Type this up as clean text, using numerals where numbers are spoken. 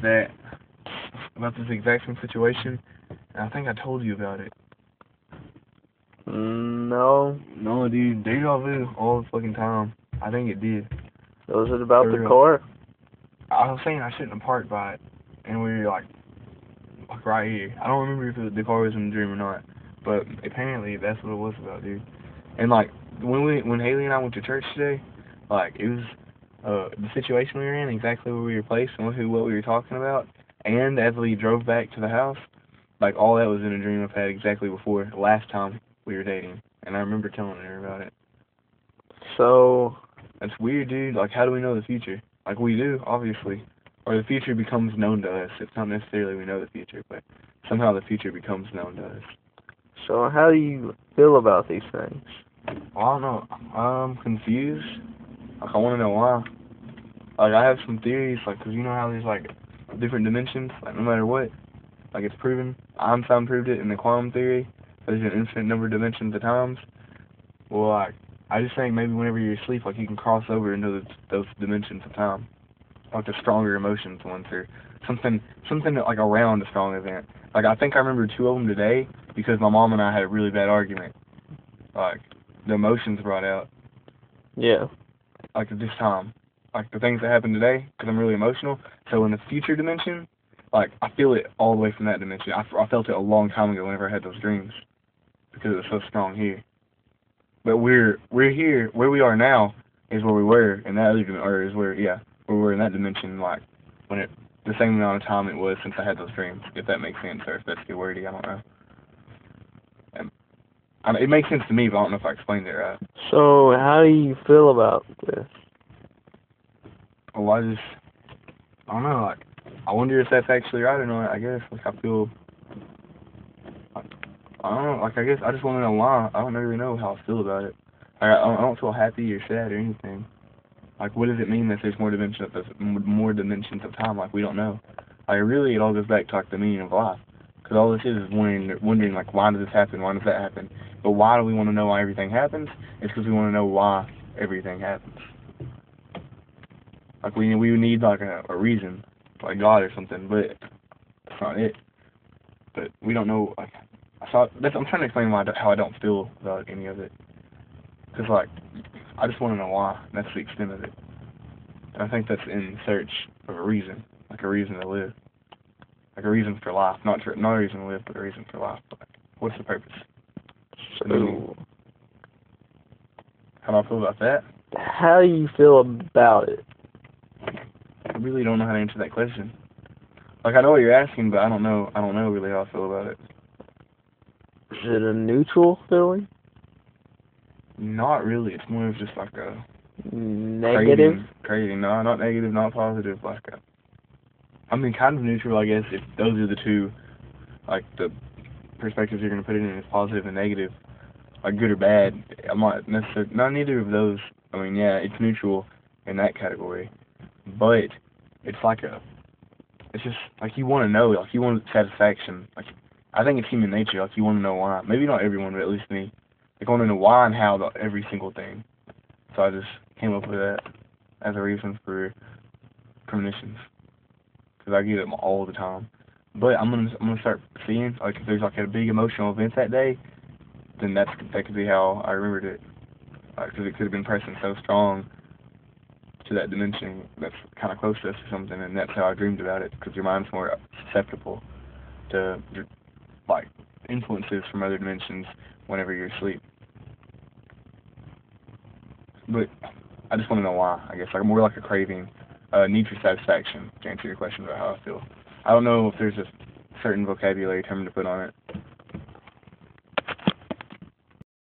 that about this exact same situation, and I think I told you about it. No. No, dude, deja vu all the fucking time. I think it did. Was it about For the real. car? I was saying I shouldn't have parked by it, and we were like right here. I don't remember if the car was in the dream or not, but apparently that's what it was about, dude. And like when Haley and I went to church today, like it was the situation we were in, exactly where we were placed, and what we were talking about, and as we drove back to the house, like all that was in a dream I've had exactly before last time we were dating, and I remember telling her about it. So That's weird, dude. Like, how do we know the future? Like, we do, obviously. Or the future becomes known to us. It's not necessarily we know the future, but somehow the future becomes known to us. So how do you feel about these things? Well, I don't know. I'm confused. Like, I want to know why. Like, I have some theories, like, because you know how there's, like, different dimensions, like, no matter what. Like, it's proven. Einstein proved it in the quantum theory. There's an infinite number of dimensions at times. Well, like, I just think maybe whenever you're asleep, like, you can cross over into those dimensions of time. Like the stronger emotions ones, or something like around a strong event. Like, I think I remember two of them today because my mom and I had a really bad argument. Like, the emotions brought out. Yeah. Like, at this time. Like, the things that happened today, because I'm really emotional. So in the future dimension, like, I feel it all the way from that dimension. I felt it a long time ago whenever I had those dreams. Because it was so strong here. But we're here, where we are now, is where we were in that other dimension, or is where, yeah, where we were in that dimension, like, when it, the same amount of time it was since I had those dreams, if that makes sense, or if that's too wordy, I don't know. It makes sense to me, but I don't know if I explained it right. So how do you feel about this? Well, I don't know, like, I wonder if that's actually right or not, I guess, like, I feel, like, I don't know, like, I guess I just want to know why. I don't really know how I feel about it. Like, I don't feel happy or sad or anything. Like, what does it mean that there's more dimensions of time? Like, we don't know. Like, really, it all goes back to, like, the meaning of life. Because all this is wondering, like, why does this happen? Why does that happen? But why do we want to know why everything happens? It's because we want to know why everything happens. Like, we need, like, a reason, like God or something, but that's not it. But we don't know, like, I'm trying to explain how I don't feel about any of it. Because, like, I just want to know why. That's the extent of it. And I think that's in search of a reason, like a reason to live, like a reason for life, not a reason to live, but a reason for life. But what's the purpose? So How do I feel about that? how do you feel about it? I really don't know how to answer that question. Like, I know what you're asking, but I don't know really how I feel about it. Is it a neutral feeling? Not really. It's more of just like a Negative? craving. No, not negative, not positive. Like I mean, kind of neutral, I guess. If those are the two, like the perspectives you're gonna put it in is positive and negative, like good or bad. I'm not necessarily, not neither of those. I mean, yeah, it's neutral in that category, but it's it's just like you want to know, like you want satisfaction. Like I think it's human nature. Like you want to know why. Maybe not everyone, but at least me. Like I want to know why and how about every single thing. So I just came up with that as a reason for premonitions, because I get them all the time. But I'm gonna start seeing, like, if there's like a big emotional event that day, then that could be how I remembered it, because it could have been pressing so strong to that dimension that's kind of close to us or something, and that's how I dreamed about it. Because your mind's more susceptible to like influences from other dimensions whenever you're asleep. But I just want to know why, I guess, like more like a craving, need for satisfaction, to answer your question about how I feel. I don't know if there's a certain vocabulary term to put on it.